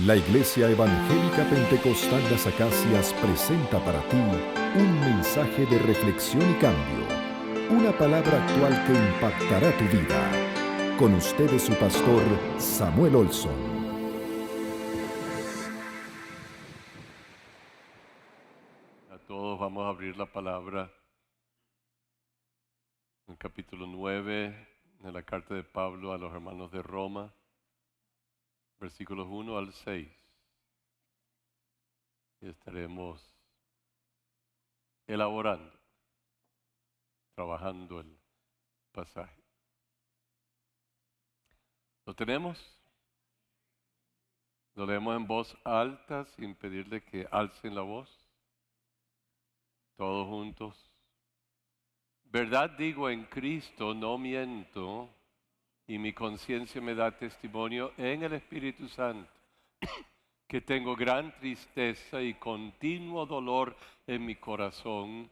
La Iglesia Evangélica Pentecostal Las Acacias presenta para ti un mensaje de reflexión y cambio, una palabra actual que impactará tu vida. Con ustedes su pastor Samuel Olson. A todos vamos a abrir la palabra en el capítulo 9 de la carta de Pablo a los hermanos de Roma, versículos 1 al 6. Y estaremos elaborando, trabajando el pasaje. ¿Lo tenemos? Lo leemos en voz alta sin pedirle que alcen la voz. Todos juntos. Verdad digo en Cristo, no miento, y mi conciencia me da testimonio en el Espíritu Santo, que tengo gran tristeza y continuo dolor en mi corazón,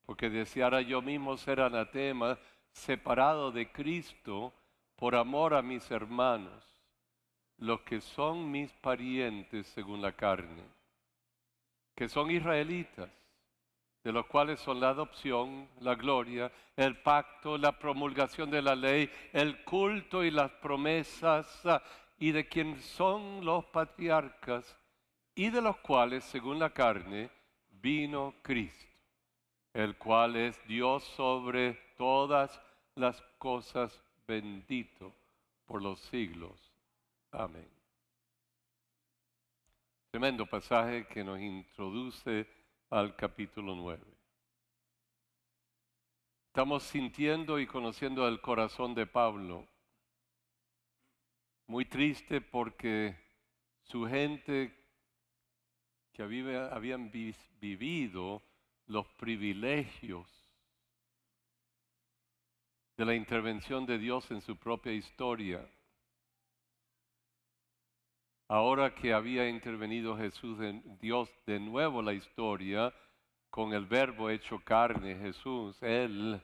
porque deseara yo mismo ser anatema, separado de Cristo, por amor a mis hermanos, los que son mis parientes según la carne, que son israelitas, de los cuales son la adopción, la gloria, el pacto, la promulgación de la ley, el culto y las promesas, y de quien son los patriarcas, y de los cuales, según la carne, vino Cristo, el cual es Dios sobre todas las cosas, bendito por los siglos. Amén. Tremendo pasaje que nos introduce al capítulo 9. Estamos sintiendo y conociendo el corazón de Pablo. Muy triste porque su gente que habían vivido los privilegios de la intervención de Dios en su propia historia. Ahora que había intervenido Dios de nuevo la historia, con el verbo hecho carne, Jesús, Él,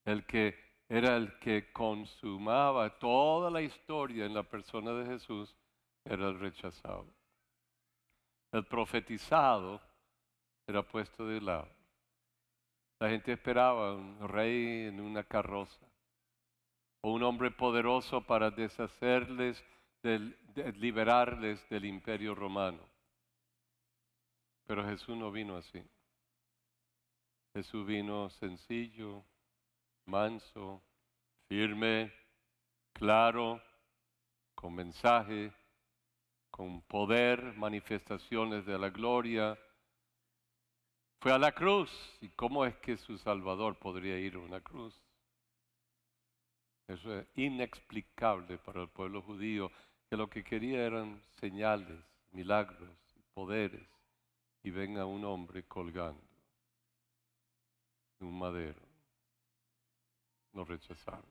el que era el que consumaba toda la historia en la persona de Jesús, era el rechazado. El profetizado era puesto de lado. La gente esperaba un rey en una carroza o un hombre poderoso para deshacerles, liberarles del imperio romano. Pero Jesús no vino así. Jesús vino sencillo, manso, firme, claro, con mensaje, con poder, manifestaciones de la gloria. Fue a la cruz. ¿Y cómo es que su Salvador podría ir a una cruz? Eso es inexplicable para el pueblo judío, que lo que quería eran señales, milagros, poderes, y ven a un hombre colgando en un madero. Lo rechazaron.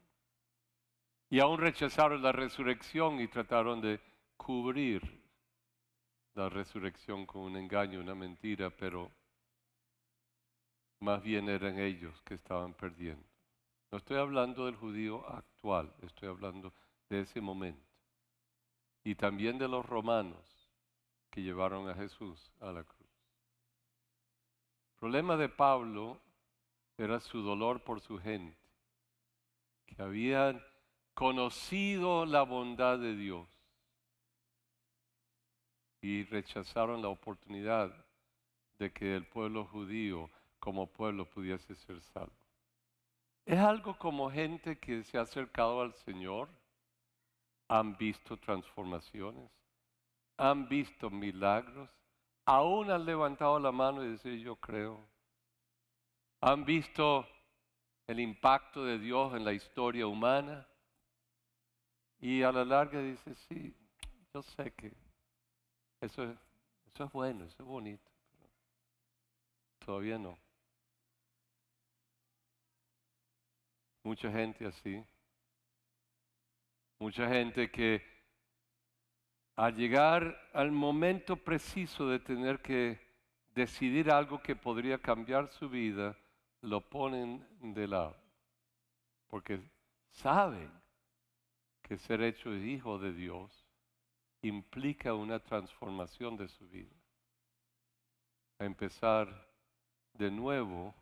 Y aún rechazaron la resurrección y trataron de cubrir la resurrección con un engaño, una mentira, pero más bien eran ellos que estaban perdiendo. No estoy hablando del judío actual, estoy hablando de ese momento. Y también de los romanos que llevaron a Jesús a la cruz. El problema de Pablo era su dolor por su gente, que habían conocido la bondad de Dios y rechazaron la oportunidad de que el pueblo judío como pueblo pudiese ser salvo. Es algo como gente que se ha acercado al Señor, han visto transformaciones, han visto milagros, aún han levantado la mano y decir yo creo. Han visto el impacto de Dios en la historia humana y a la larga dice sí, yo sé que eso es bueno, eso es bonito, pero todavía no. Mucha gente así, mucha gente que al llegar al momento preciso de tener que decidir algo que podría cambiar su vida, lo ponen de lado, porque saben que ser hecho hijo de Dios implica una transformación de su vida. A empezar de nuevo,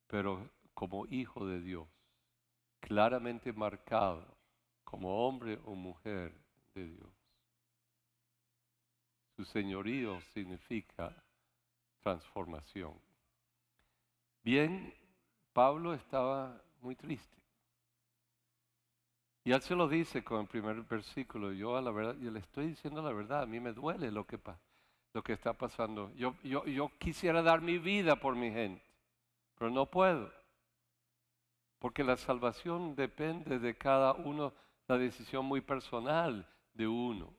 pero como hijo de Dios, claramente marcado como hombre o mujer de Dios. Su señorío significa transformación. Bien, Pablo estaba muy triste. Y él se lo dice con el primer versículo. Yo le estoy diciendo la verdad, a mí me duele lo que está pasando. Yo quisiera dar mi vida por mi gente, pero no puedo. Porque la salvación depende de cada uno, la decisión muy personal de uno.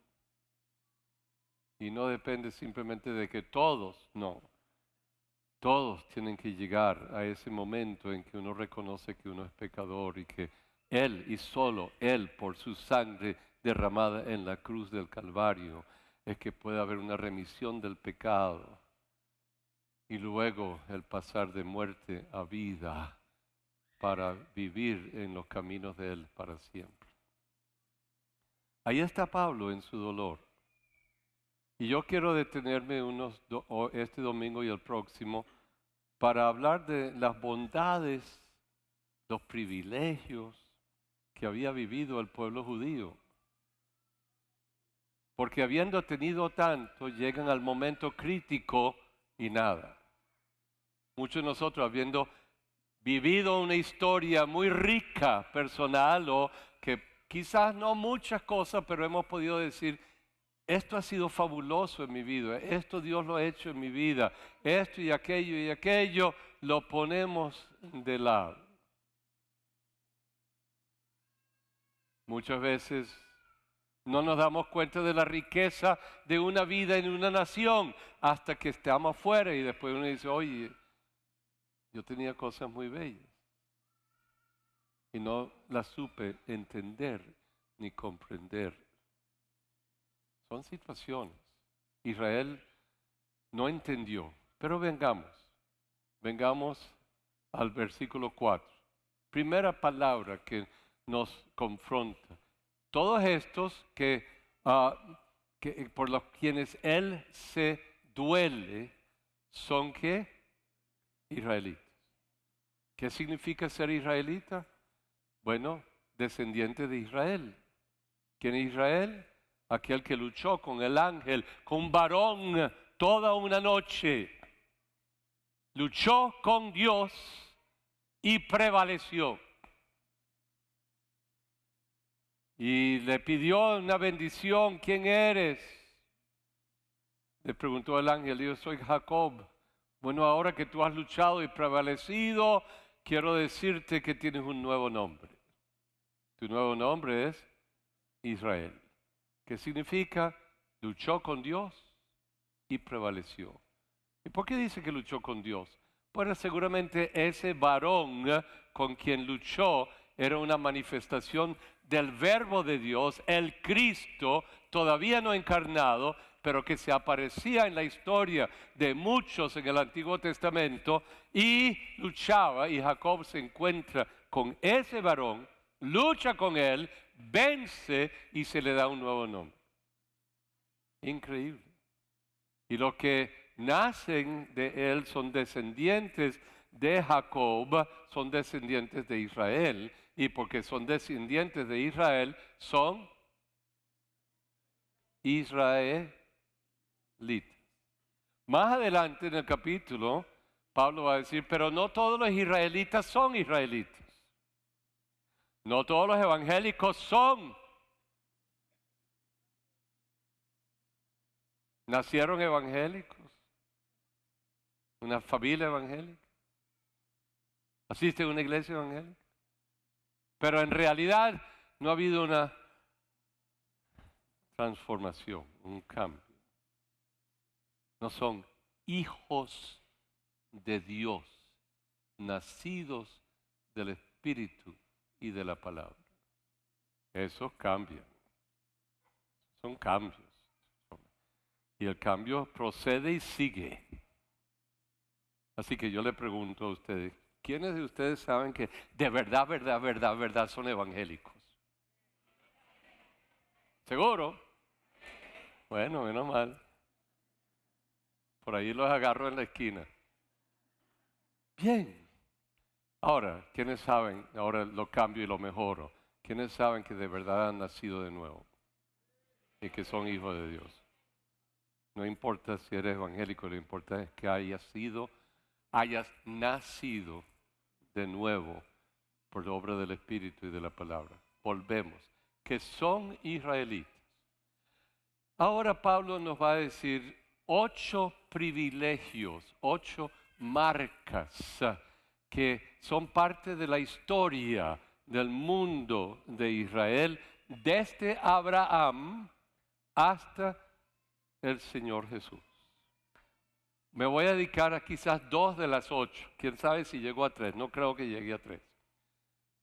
Y no depende simplemente de que todos, no. Todos tienen que llegar a ese momento en que uno reconoce que uno es pecador y que Él y solo Él, por su sangre derramada en la cruz del Calvario, es que puede haber una remisión del pecado y luego el pasar de muerte a vida para vivir en los caminos de Él para siempre. Ahí está Pablo en su dolor. Y yo quiero detenerme este domingo y el próximo para hablar de las bondades, los privilegios que había vivido el pueblo judío. Porque habiendo tenido tanto, llegan al momento crítico y nada. Muchos de nosotros, habiendo vivido una historia muy rica, personal, o que quizás no muchas cosas, pero hemos podido decir, esto ha sido fabuloso en mi vida, esto Dios lo ha hecho en mi vida, esto y aquello, lo ponemos de lado. Muchas veces no nos damos cuenta de la riqueza de una vida en una nación hasta que estamos afuera y después uno dice, oye, yo tenía cosas muy bellas y no las supe entender ni comprender. Son situaciones. Israel no entendió, pero vengamos al versículo 4. Primera palabra que nos confronta. Todos estos que por los quienes Él se duele, ¿son qué? Israelitas. ¿Qué significa ser israelita? Bueno, descendiente de Israel. ¿Quién es Israel? Aquel que luchó con el ángel, con un varón toda una noche. Luchó con Dios y prevaleció. Y le pidió una bendición. ¿Quién eres? Le preguntó el ángel. Yo soy Jacob. Bueno, ahora que tú has luchado y prevalecido, quiero decirte que tienes un nuevo nombre. Tu nuevo nombre es Israel. ¿Qué significa? Luchó con Dios y prevaleció. ¿Y por qué dice que luchó con Dios? Pues seguramente ese varón con quien luchó era una manifestación del verbo de Dios, el Cristo, todavía no encarnado, pero que se aparecía en la historia de muchos en el Antiguo Testamento y luchaba, y Jacob se encuentra con ese varón, lucha con él, vence y se le da un nuevo nombre. Increíble. Y los que nacen de él son descendientes de Jacob, son descendientes de Israel, y porque son descendientes de Israel, son israelitas. Más adelante en el capítulo, Pablo va a decir, pero no todos los israelitas son israelitas. No todos los evangélicos nacieron evangélicos, una familia evangélica, asisten a una iglesia evangélica, pero en realidad no ha habido una transformación, un cambio. No son hijos de Dios, nacidos del Espíritu y de la palabra. Eso cambia. Son cambios. Y el cambio procede y sigue. Así que yo le pregunto a ustedes, ¿quiénes de ustedes saben que de verdad son evangélicos? ¿Seguro? Bueno, menos mal. Por ahí los agarro en la esquina. Bien. Ahora, ¿quiénes saben? Ahora lo cambio y lo mejoro. ¿Quiénes saben que de verdad han nacido de nuevo? Y que son hijos de Dios. No importa si eres evangélico, lo importante es que hayas nacido de nuevo por la obra del Espíritu y de la palabra. Volvemos, que son israelitas. Ahora Pablo nos va a decir 8 privilegios, 8 marcas que son parte de la historia del mundo de Israel desde Abraham hasta el Señor Jesús. Me voy a dedicar a quizás 2 de las 8. Quién sabe si llegó a 3. No creo que llegue a 3.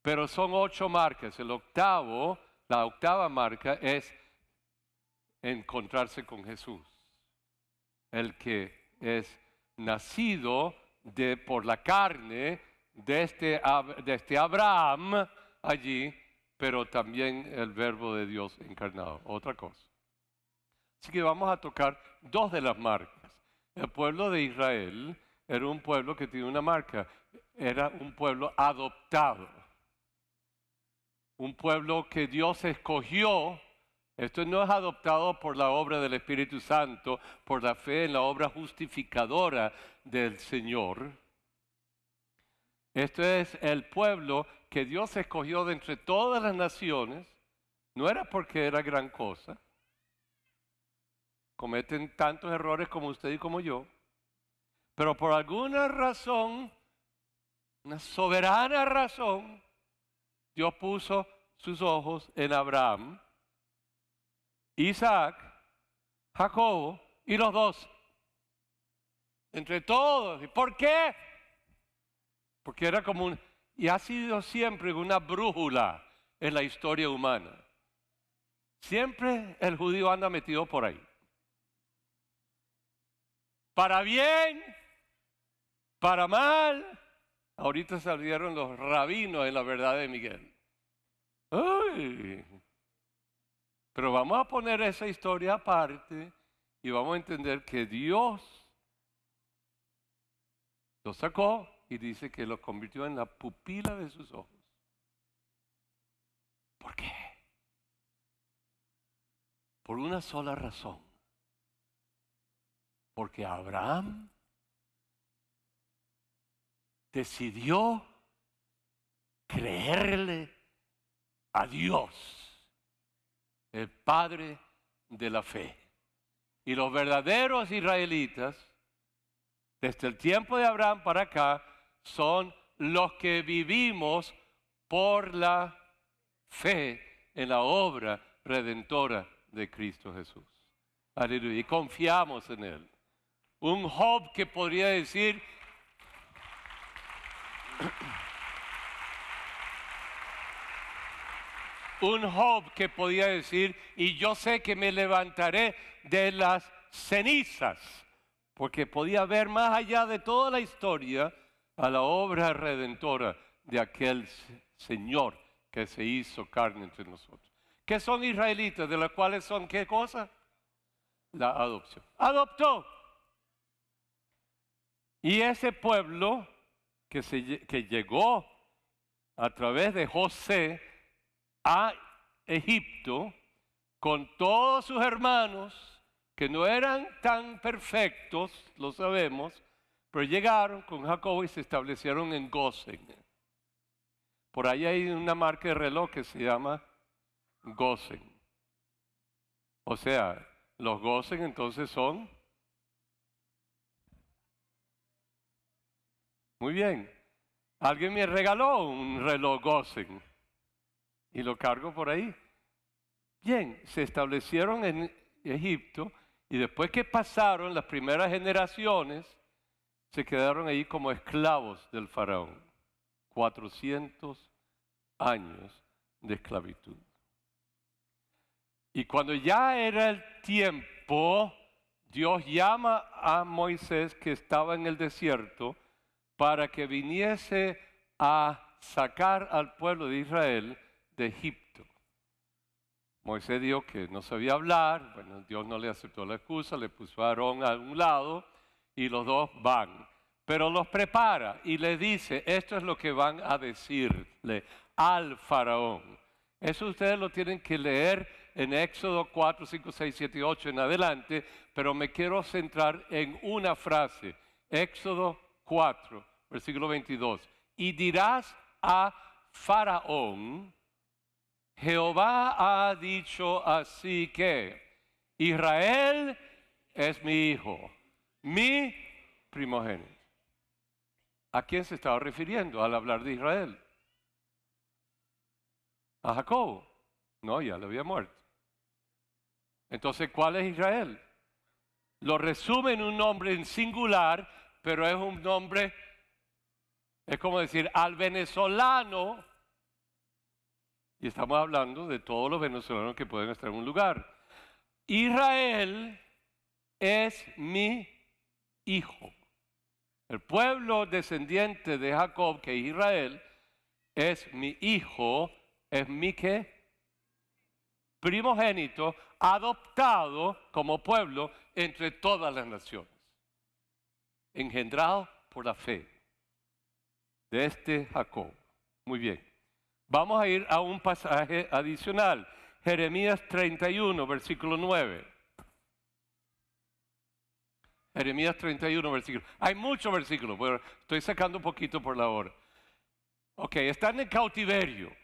Pero son 8 marcas. La octava marca es encontrarse con Jesús. El que es nacido por la carne desde Abraham allí, pero también el verbo de Dios encarnado. Otra cosa. Así que vamos a tocar 2 de las marcas. El pueblo de Israel era un pueblo que tiene una marca. Era un pueblo adoptado. Un pueblo que Dios escogió. Esto no es adoptado por la obra del Espíritu Santo, por la fe en la obra justificadora del Señor. Esto es el pueblo que Dios escogió de entre todas las naciones. No era porque era gran cosa. Cometen tantos errores como usted y como yo. Pero por alguna razón, una soberana razón, Dios puso sus ojos en Abraham, Isaac, Jacobo y los 12. Entre todos. ¿Y por qué? Porque era como y ha sido siempre una brújula en la historia humana. Siempre el judío anda metido por ahí. Para bien, para mal. Ahorita salieron los rabinos en la verdad de Miguel. ¡Ay! Pero vamos a poner esa historia aparte y vamos a entender que Dios lo sacó y dice que lo convirtió en la pupila de sus ojos. ¿Por qué? Por una sola razón. Porque Abraham decidió creerle a Dios, el Padre de la fe. Y los verdaderos israelitas, desde el tiempo de Abraham para acá, son los que vivimos por la fe en la obra redentora de Cristo Jesús. Aleluya. Y confiamos en Él. Un Job que podría decir, y yo sé que me levantaré de las cenizas, porque podía ver más allá de toda la historia a la obra redentora de aquel Señor que se hizo carne entre nosotros. ¿Qué son israelitas? ¿De las cuales son qué cosa? La adopción. Adoptó. Y ese pueblo que llegó a través de José a Egipto con todos sus hermanos que no eran tan perfectos, lo sabemos, pero llegaron con Jacob y se establecieron en Gosen. Por ahí hay una marca de reloj que se llama Gosen. O sea, los Gosen entonces son... Muy bien. Alguien me regaló un reloj Gosen y lo cargo por ahí. Bien, se establecieron en Egipto y después que pasaron las primeras generaciones, se quedaron ahí como esclavos del faraón. 400 años de esclavitud. Y cuando ya era el tiempo, Dios llama a Moisés, que estaba en el desierto, para que viniese a sacar al pueblo de Israel de Egipto. Moisés dijo que no sabía hablar, bueno, Dios no le aceptó la excusa, le puso a Aarón a un lado y los dos van. Pero los prepara y le dice, esto es lo que van a decirle al faraón. Eso ustedes lo tienen que leer en Éxodo 4, 5, 6, 7 y 8 en adelante, pero me quiero centrar en una frase. Éxodo 4, versículo 22. Y dirás a Faraón, Jehová ha dicho así que Israel es mi hijo, mi primogénito. ¿A quién se estaba refiriendo al hablar de Israel? ¿A Jacob? No, ya le había muerto. Entonces, ¿cuál es Israel? Lo resume en un nombre en singular, pero es un nombre, es como decir, al venezolano, y estamos hablando de todos los venezolanos que pueden estar en un lugar. Israel es mi hijo. El pueblo descendiente de Jacob, que es Israel, es mi hijo, es mi ¿qué? Primogénito, adoptado como pueblo entre todas las naciones, engendrado por la fe de este Jacob. Muy bien, vamos a ir a un pasaje adicional, Jeremías 31, versículo 9. Jeremías 31, versículo. Hay muchos versículos, pero estoy sacando un poquito por la hora. Ok, están en cautiverio.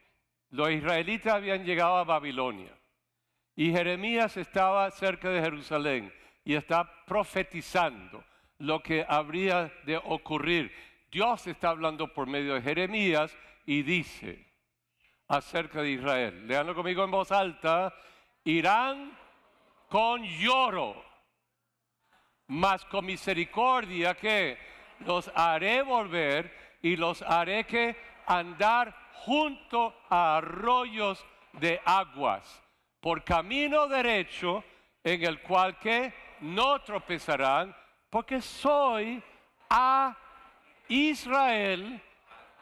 Los israelitas habían llegado a Babilonia. Y Jeremías estaba cerca de Jerusalén y está profetizando lo que habría de ocurrir. Dios está hablando por medio de Jeremías y dice acerca de Israel. Léanlo conmigo en voz alta. Irán con lloro, mas con misericordia que los haré volver y los haré que andar junto a arroyos de aguas, por camino derecho en el cual que no tropezarán, porque soy a Israel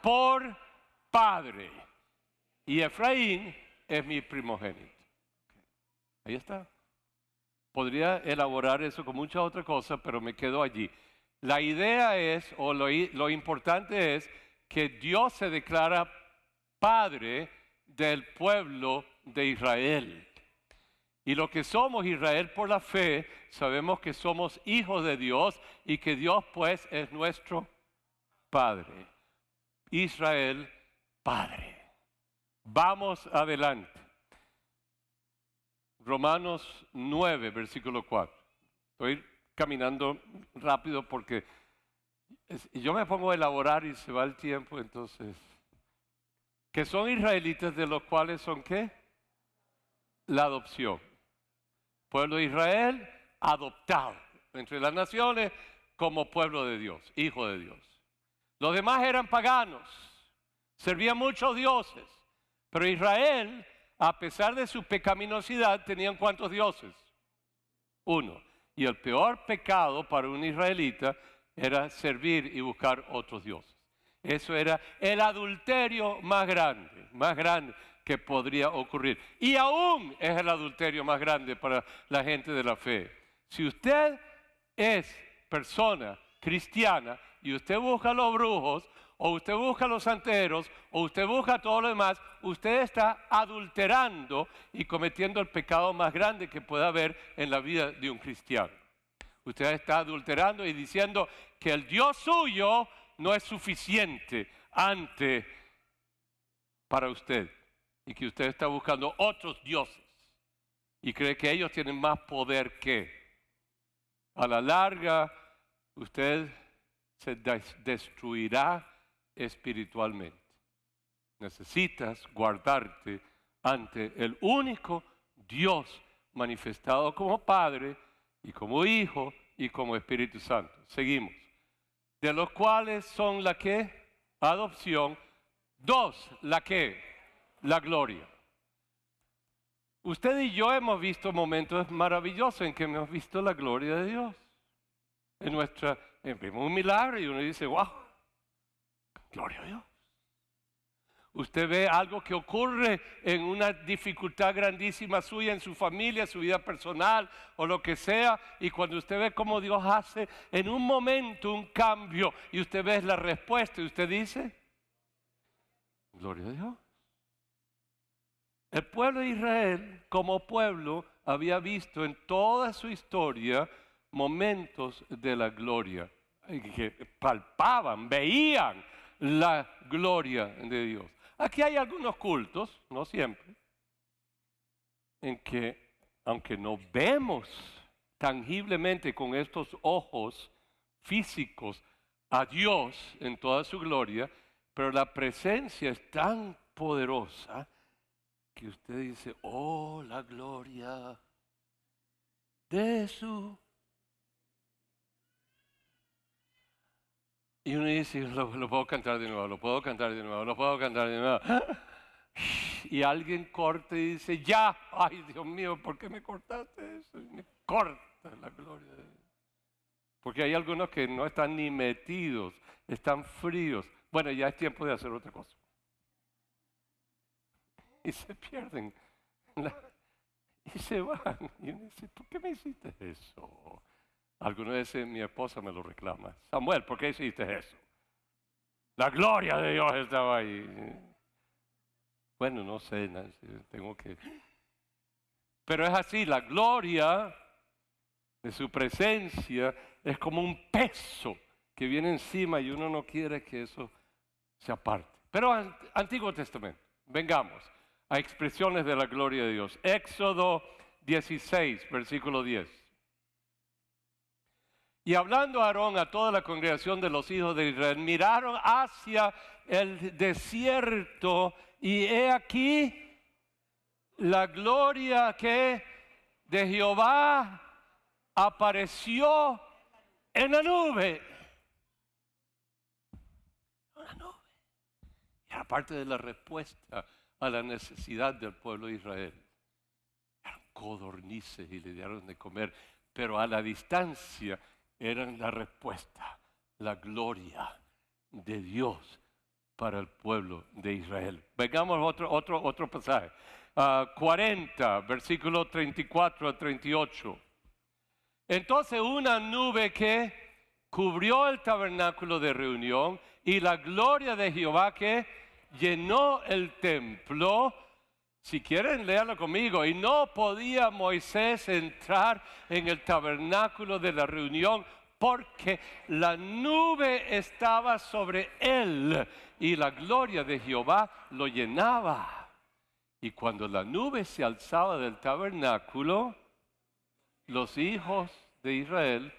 por padre y Efraín es mi primogénito. Ahí está. Podría elaborar eso con muchas otras cosas, pero me quedo allí. La idea es, o lo importante es, que Dios se declara padre del pueblo de Israel. Y lo que somos Israel por la fe, sabemos que somos hijos de Dios y que Dios pues es nuestro Padre. Israel, Padre. Vamos adelante. Romanos 9, versículo 4. Estoy caminando rápido porque yo me pongo a elaborar y se va el tiempo, entonces. Que son israelitas, de los cuales son ¿qué? La adopción. Pueblo de Israel, adoptado entre las naciones como pueblo de Dios, hijo de Dios. Los demás eran paganos, servían muchos dioses, pero Israel, a pesar de su pecaminosidad, tenían ¿cuántos dioses? Uno. Y el peor pecado para un israelita era servir y buscar otros dioses. Eso era el adulterio más grande que podría ocurrir. Y aún es el adulterio más grande para la gente de la fe. Si usted es persona cristiana y usted busca a los brujos, o usted busca a los santeros, o usted busca a todo lo demás, usted está adulterando y cometiendo el pecado más grande que pueda haber en la vida de un cristiano. Usted está adulterando y diciendo que el Dios suyo no es suficiente para usted y que usted está buscando otros dioses y cree que ellos tienen más poder que. A la larga, usted se destruirá espiritualmente. Necesitas guardarte ante el único Dios manifestado como Padre y como Hijo y como Espíritu Santo. Seguimos. De los cuales son la que adopción, dos, la que la gloria. Usted y yo hemos visto momentos maravillosos en que hemos visto la gloria de Dios. Vemos un milagro y uno dice, wow, gloria a Dios. Usted ve algo que ocurre en una dificultad grandísima suya, en su familia, su vida personal o lo que sea. Y cuando usted ve cómo Dios hace en un momento un cambio y usted ve la respuesta y usted dice, gloria a Dios. El pueblo de Israel como pueblo había visto en toda su historia momentos de la gloria, que palpaban, veían la gloria de Dios. Aquí hay algunos cultos, no siempre, en que aunque no vemos tangiblemente con estos ojos físicos a Dios en toda su gloria, pero la presencia es tan poderosa que usted dice, oh, la gloria de su... Y uno dice, lo puedo cantar de nuevo, lo puedo cantar de nuevo, lo puedo cantar de nuevo. Y alguien corta y dice, ya, ay Dios mío, ¿por qué me cortaste eso? Y me corta la gloria de Dios. Porque hay algunos que no están ni metidos, están fríos. Bueno, ya es tiempo de hacer otra cosa. Y se pierden. Y se van. Y uno dice, ¿por qué me hiciste eso? Algunas veces mi esposa me lo reclama. Samuel, ¿por qué hiciste eso? La gloria de Dios estaba ahí. Bueno, no sé, Nancy, tengo que... Pero es así, la gloria de su presencia es como un peso que viene encima y uno no quiere que eso se aparte. Pero Antiguo Testamento, vengamos a expresiones de la gloria de Dios. Éxodo 16, versículo 10. Y hablando Aarón a toda la congregación de los hijos de Israel, miraron hacia el desierto y he aquí la gloria que de Jehová apareció en la nube. Una nube. Y era parte de la respuesta a la necesidad del pueblo de Israel. Eran codornices y le dieron de comer, pero a la distancia eran la respuesta, la gloria de Dios para el pueblo de Israel. Vengamos otro pasaje. 40, versículo 34 a 38. Entonces una nube que cubrió el tabernáculo de reunión y la gloria de Jehová que llenó el templo. Si quieren, léanlo conmigo. Y no podía Moisés entrar en el tabernáculo de la reunión porque la nube estaba sobre él y la gloria de Jehová lo llenaba. Y cuando la nube se alzaba del tabernáculo, los hijos de Israel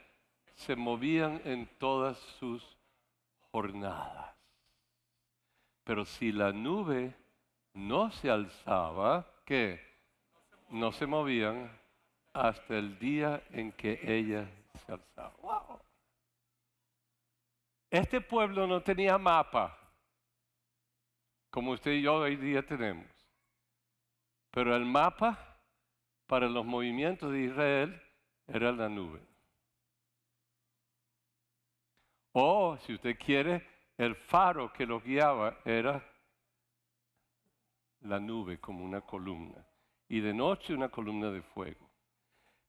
se movían en todas sus jornadas. Pero si la nube no se alzaba, ¿qué? No se movían hasta el día en que ella se alzaba. ¡Wow! Este pueblo no tenía mapa, como usted y yo hoy día tenemos. Pero el mapa para los movimientos de Israel era la nube. O, si usted quiere, el faro que los guiaba era la nube como una columna. Y de noche una columna de fuego.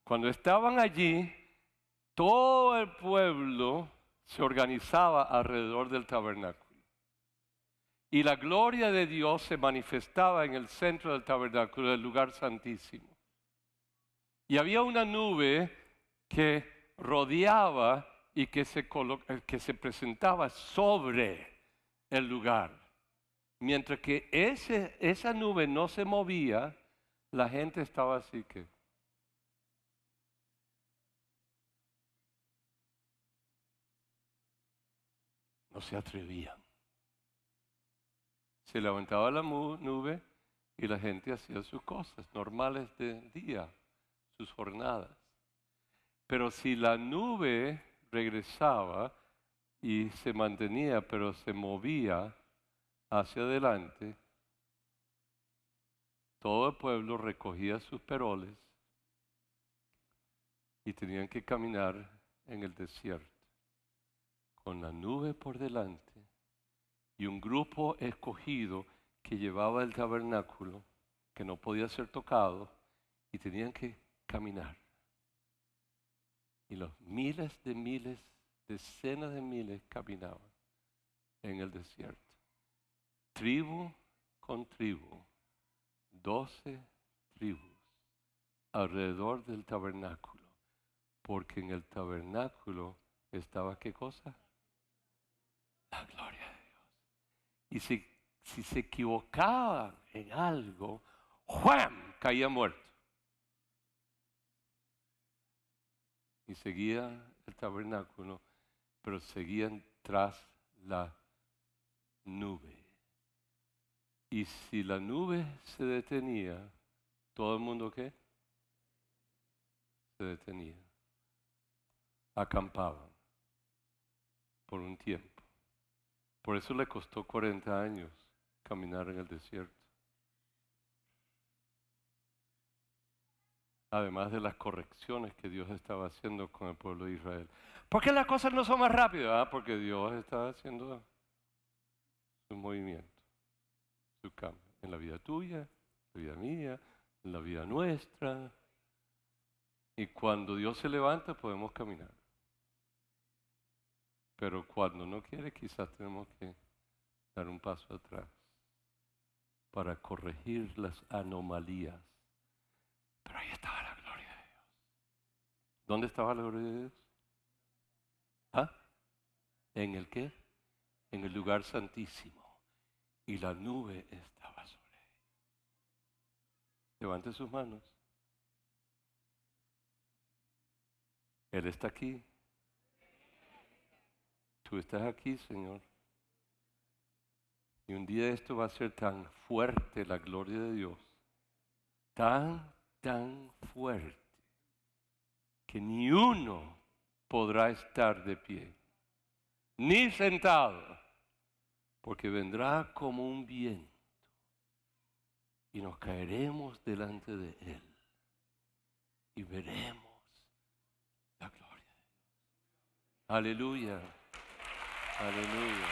Cuando estaban allí, todo el pueblo se organizaba alrededor del tabernáculo. Y la gloria de Dios se manifestaba en el centro del tabernáculo, el lugar santísimo. Y había una nube que rodeaba y que se presentaba sobre el lugar. Mientras que esa nube no se movía, la gente estaba así que... no se atrevían. Se levantaba la nube y la gente hacía sus cosas normales de día, sus jornadas. Pero si la nube regresaba y se mantenía, pero se movía hacia adelante, todo el pueblo recogía sus peroles y tenían que caminar en el desierto con la nube por delante y un grupo escogido que llevaba el tabernáculo, que no podía ser tocado, y tenían que caminar. Y los miles, decenas de miles caminaban en el desierto. Tribu con tribu, 12 tribus alrededor del tabernáculo, porque en el tabernáculo estaba ¿qué cosa? La gloria de Dios. Y si se equivocaban en algo, ¡juam!, caía muerto. Y seguía el tabernáculo, pero seguían tras la nube. Y si la nube se detenía, ¿todo el mundo qué? Se detenía. Acampaban por un tiempo. Por eso le costó 40 años caminar en el desierto. Además de las correcciones que Dios estaba haciendo con el pueblo de Israel. ¿Por qué las cosas no son más rápidas? Porque Dios está haciendo su movimiento, su cambio. En la vida tuya, en la vida mía, en la vida nuestra. Y cuando Dios se levanta podemos caminar. Pero cuando no quiere, quizás tenemos que dar un paso atrás para corregir las anomalías. Pero ahí estaba la gloria de Dios. ¿Dónde estaba la gloria de Dios? ¿Ah? ¿En el qué? En el lugar santísimo. Y la nube estaba sobre él. Levante sus manos. Él está aquí. Tú estás aquí, Señor. Y un día esto va a ser tan fuerte, la gloria de Dios. Tan fuerte, que ni uno podrá estar de pie, ni sentado, porque vendrá como un viento y nos caeremos delante de Él y veremos la gloria de Dios. Aleluya, aleluya,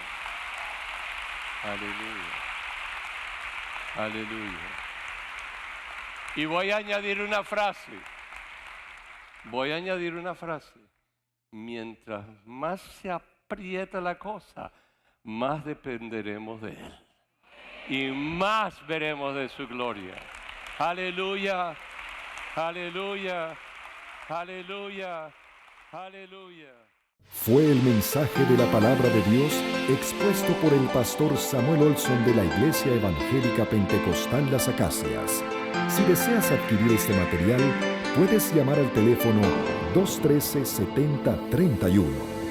aleluya, aleluya. Y voy a añadir una frase. Mientras más se aprieta la cosa, más dependeremos de Él. Y más veremos de su gloria. Aleluya, aleluya, aleluya, aleluya. Fue el mensaje de la palabra de Dios expuesto por el pastor Samuel Olson de la Iglesia Evangélica Pentecostal Las Acacias. Si deseas adquirir este material, puedes llamar al teléfono 213-7031.